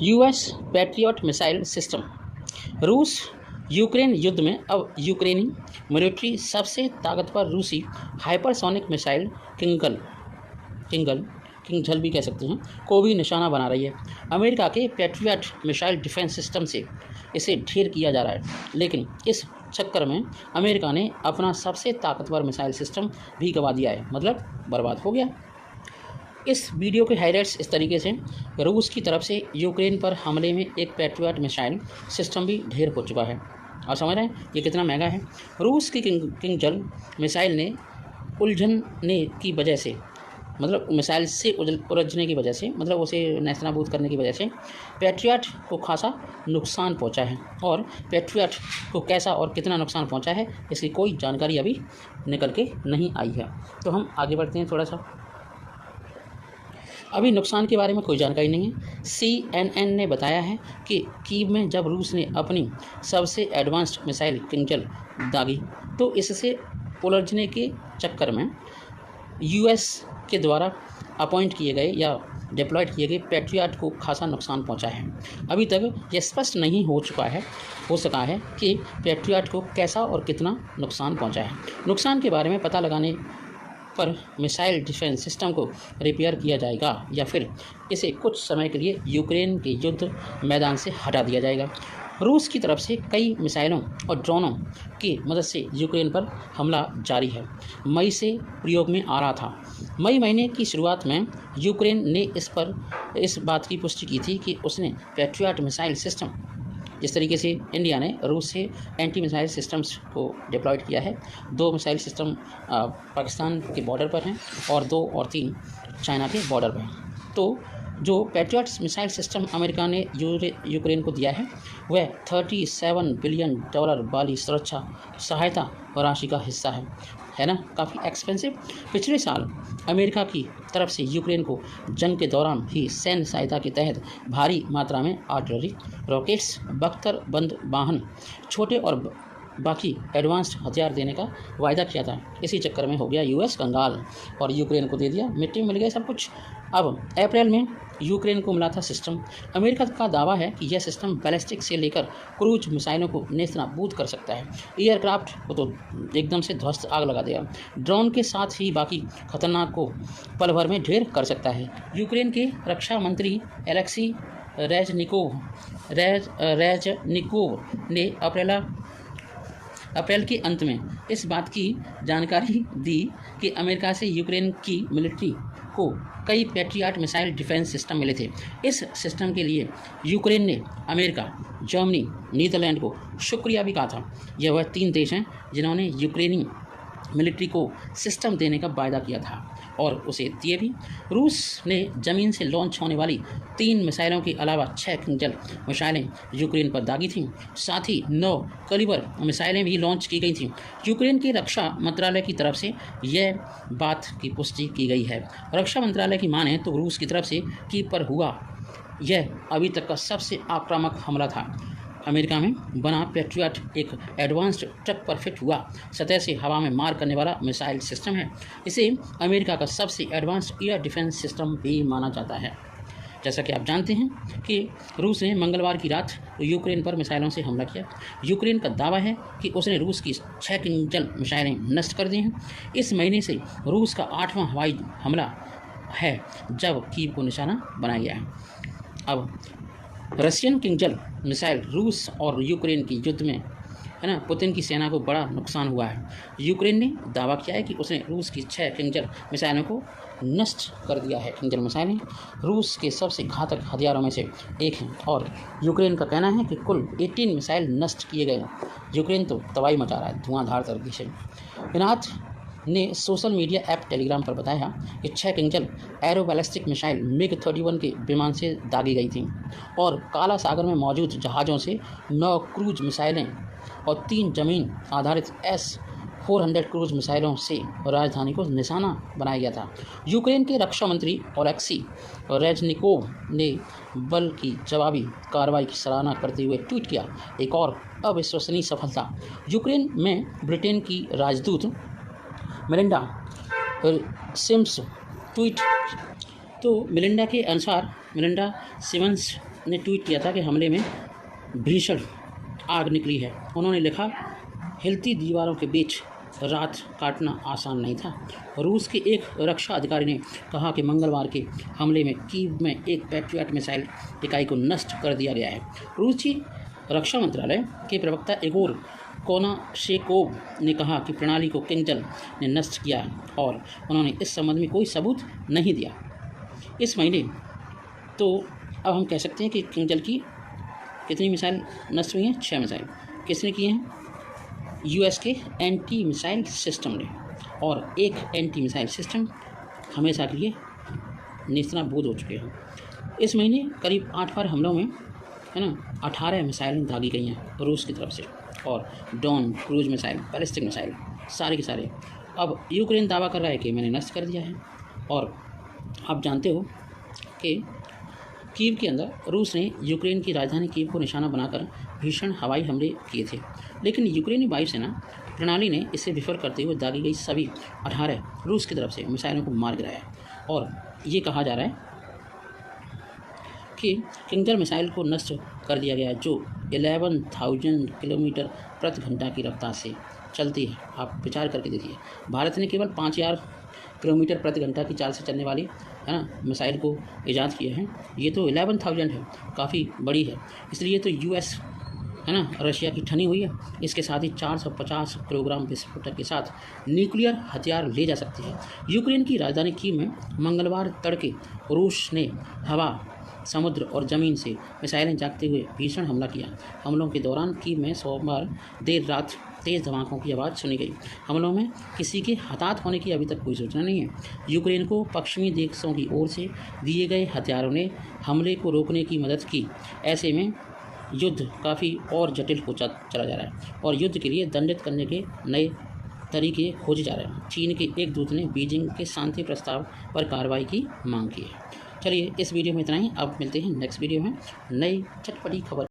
US patriot missile system. रूस Ukraine युद्ध में अब यूक्रेनी मिलिट्री सबसे ताकतवर रूसी हाइपरसोनिक मिसाइल किंगजल भी कह सकते हैं को भी निशाना बना रही है। अमेरिका के पैट्रियट मिसाइल डिफेंस सिस्टम से इसे ढेर किया जा रहा है, लेकिन इस चक्कर में अमेरिका ने अपना सबसे ताकतवर मिसाइल सिस्टम भी गंवा दिया है, मतलब बर्बाद हो गया। इस वीडियो के हाइलाइट्स इस तरीके से, रूस की तरफ से यूक्रेन पर हमले में एक पैट्रियट मिसाइल सिस्टम भी ढेर हो चुका है। और समझ रहे हैं ये कितना महंगा है। रूस की किंगजल मिसाइल ने उलझने की वजह से, मतलब मिसाइल से उलझने की वजह से, मतलब उसे नेस्तनाबूद करने की वजह से पैट्रियट को खासा नुकसान पहुंचा है। और पैट्रियट को कैसा और कितना नुकसान पहुंचा है इसकी कोई जानकारी अभी निकल के नहीं आई है। तो हम आगे बढ़ते हैं थोड़ा सा। अभी नुकसान के बारे में कोई जानकारी नहीं है। CNN ने बताया है कि कीव में जब रूस ने अपनी सबसे एडवांस्ड मिसाइल किंगजल दागी तो इससे उलझने के चक्कर में US के द्वारा अपॉइंट किए गए या डिप्लॉयड किए गए पैट्रियट को खासा नुकसान पहुंचा है। अभी तक यह स्पष्ट नहीं हो सका है कि पैट्रियट को कैसा और कितना नुकसान पहुंचा है। नुकसान के बारे में पता लगाने पर मिसाइल डिफेंस सिस्टम को रिपेयर किया जाएगा या फिर इसे कुछ समय के लिए यूक्रेन के युद्ध मैदान से हटा दिया जाएगा। रूस की तरफ से कई मिसाइलों और ड्रोनों की मदद से यूक्रेन पर हमला जारी है। मई से प्रयोग में आ रहा था। मई महीने की शुरुआत में यूक्रेन ने इस बात की पुष्टि की थी कि उसने पैट्रियट मिसाइल सिस्टम, जिस तरीके से इंडिया ने रूस से एंटी मिसाइल सिस्टम्स को डिप्लॉयड किया है, 2 मिसाइल सिस्टम पाकिस्तान के बॉर्डर पर हैं और 2 और 3 चाइना के बॉर्डर पर हैं। तो जो पैट्रियट मिसाइल सिस्टम अमेरिका ने यूक्रेन को दिया है वह $37 बिलियन वाली सुरक्षा सहायता राशि का हिस्सा है ना, काफ़ी एक्सपेंसिव। पिछले साल अमेरिका की तरफ से यूक्रेन को जंग के दौरान ही सैन्य सहायता के तहत भारी मात्रा में आर्टिलरी, रॉकेट्स, बख्तर बंद वाहन, छोटे और बाकी एडवांस्ड हथियार देने का वायदा किया था। इसी चक्कर में हो गया US कंगाल और यूक्रेन को दे दिया, मिट्टी में मिल गया सब कुछ। अब अप्रैल में यूक्रेन को मिला था सिस्टम। अमेरिका का दावा है कि यह सिस्टम बैलिस्टिक से लेकर क्रूज मिसाइलों को नेस्तनाबूद कर सकता है। एयरक्राफ्ट को तो एकदम से ध्वस्त आग लगा देगा। ड्रोन के साथ ही बाकी खतरनाक को पल भर में ढेर कर सकता है। यूक्रेन के रक्षा मंत्री एलेक्सी रेजनिकोव ने अप्रैल के अंत में इस बात की जानकारी दी कि अमेरिका से यूक्रेन की मिलिट्री को कई पैट्रियट मिसाइल डिफेंस सिस्टम मिले थे। इस सिस्टम के लिए यूक्रेन ने अमेरिका, जर्मनी, नीदरलैंड को शुक्रिया भी कहा था। यह वह 3 देश हैं जिन्होंने यूक्रेनी मिलिट्री को सिस्टम देने का वायदा किया था और उसे दिए भी। रूस ने ज़मीन से लॉन्च होने वाली 3 मिसाइलों के अलावा 6 किंगजल मिसाइलें यूक्रेन पर दागी थीं। साथ ही 9 कैलिबर मिसाइलें भी लॉन्च की गई थीं। यूक्रेन के रक्षा मंत्रालय की तरफ से यह बात की पुष्टि की गई है। रक्षा मंत्रालय की माने तो रूस की तरफ से कीव पर हुआ यह अभी तक का सबसे आक्रामक हमला था। अमेरिका में बना पैट्रियट एक एडवांस्ड ट्रक पर फिट हुआ सतह से हवा में मार करने वाला मिसाइल सिस्टम है। इसे अमेरिका का सबसे एडवांस्ड एयर डिफेंस सिस्टम भी माना जाता है। जैसा कि आप जानते हैं कि रूस ने मंगलवार की रात यूक्रेन पर मिसाइलों से हमला किया। यूक्रेन का दावा है कि उसने रूस की 6 किंगजल मिसाइलें नष्ट कर दी हैं। इस महीने से रूस का 8वां हवाई हमला है जब कीव को निशाना बनाया गया है। अब रशियन किंगजल मिसाइल रूस और यूक्रेन की युद्ध में है ना, पुतिन की सेना को बड़ा नुकसान हुआ है। यूक्रेन ने दावा किया है कि उसने रूस की 6 किंगजल मिसाइलों को नष्ट कर दिया है। किंगजल मिसाइलें रूस के सबसे घातक हथियारों में से एक हैं और यूक्रेन का कहना है कि कुल 18 मिसाइल नष्ट किए गए। यूक्रेन तो तबाही मचा रहा है धुआंधार तरीके से। इनात ने सोशल मीडिया ऐप टेलीग्राम पर बताया कि 6 किंगजल एरो बैलिस्टिक मिसाइल MiG-31 के विमान से दागी गई थीं और काला सागर में मौजूद जहाज़ों से 9 क्रूज मिसाइलें और 3 जमीन आधारित S-400 क्रूज मिसाइलों से राजधानी को निशाना बनाया गया था। यूक्रेन के रक्षा मंत्री ओलेक्सी रेजनिकोव ने बल की जवाबी कार्रवाई की सराहना करते हुए ट्वीट किया, एक और अविश्वसनीय सफलता। यूक्रेन में ब्रिटेन की राजदूत मिलिंडा सिम्स ट्वीट। तो मिलिंडा सिमंस ने ट्वीट किया था कि हमले में भीषण आग निकली है। उन्होंने लिखा, हिलती दीवारों के बीच रात काटना आसान नहीं था। रूस के एक रक्षा अधिकारी ने कहा कि मंगलवार के हमले में कीव में एक पैट्रियट मिसाइल इकाई को नष्ट कर दिया गया है। रूसी रक्षा मंत्रालय के प्रवक्ता इगोर कोनाशेकोव ने कहा कि प्रणाली को किंजल ने नष्ट किया और उन्होंने इस संबंध में कोई सबूत नहीं दिया। इस महीने तो अब हम कह सकते हैं कि किंजल की कितनी मिसाइल नष्ट हुई हैं? 6 मिसाइल। किसने किए हैं? यूएस के एंटी मिसाइल सिस्टम ने, और एक एंटी मिसाइल सिस्टम हमेशा के लिए नेस्तनाबूद हो चुके हैं। इस महीने करीब 8 बार हमलों में, है ना, 18 मिसाइलें दागी गई हैं रूस की तरफ से, और डॉन, क्रूज मिसाइल, बैलिस्टिक मिसाइल, सारे के सारे। अब यूक्रेन दावा कर रहा है कि मैंने नष्ट कर दिया है। और आप जानते हो कि कीव के अंदर रूस ने यूक्रेन की राजधानी कीव को निशाना बनाकर भीषण हवाई हमले किए थे, लेकिन यूक्रेनी वायुसेना प्रणाली ने इसे विफल करते हुए दागी गई सभी 18 रूस की तरफ से मिसाइलों को मार गिराया। और ये कहा जा रहा है कि किंजल मिसाइल को नष्ट कर दिया गया है, जो 11,000 किलोमीटर प्रति घंटा की रफ्तार से चलती है। आप विचार करके देखिए, भारत ने केवल 5,000 किलोमीटर प्रति घंटा की चाल से चलने वाली, है ना, मिसाइल को ईजाद किया है। ये तो 11,000 है, काफ़ी बड़ी है। इसलिए तो यूएस, है ना, रशिया की ठनी हुई है। इसके साथ ही 450 किलोग्राम विस्फोटक के साथ न्यूक्लियर हथियार ले जा सकती है। यूक्रेन की राजधानी कीव में मंगलवार तड़के रूस ने हवा, समुद्र और ज़मीन से मिसाइलें जागते हुए भीषण हमला किया। हमलों के दौरान कीव में सोमवार देर रात तेज़ धमाकों की आवाज़ सुनी गई। हमलों में किसी के हताहत होने की अभी तक कोई सूचना नहीं है। यूक्रेन को पश्चिमी देशों की ओर से दिए गए हथियारों ने हमले को रोकने की मदद की। ऐसे में युद्ध काफ़ी और जटिल हो चला जा रहा है, और युद्ध के लिए दंडित करने के नए तरीके खोजे जा रहे हैं। चीन के एक दूत ने बीजिंग के शांति प्रस्ताव पर कार्रवाई की मांग की है। चलिए, इस वीडियो में इतना ही। अब मिलते हैं नेक्स्ट वीडियो में नई चटपटी खबर।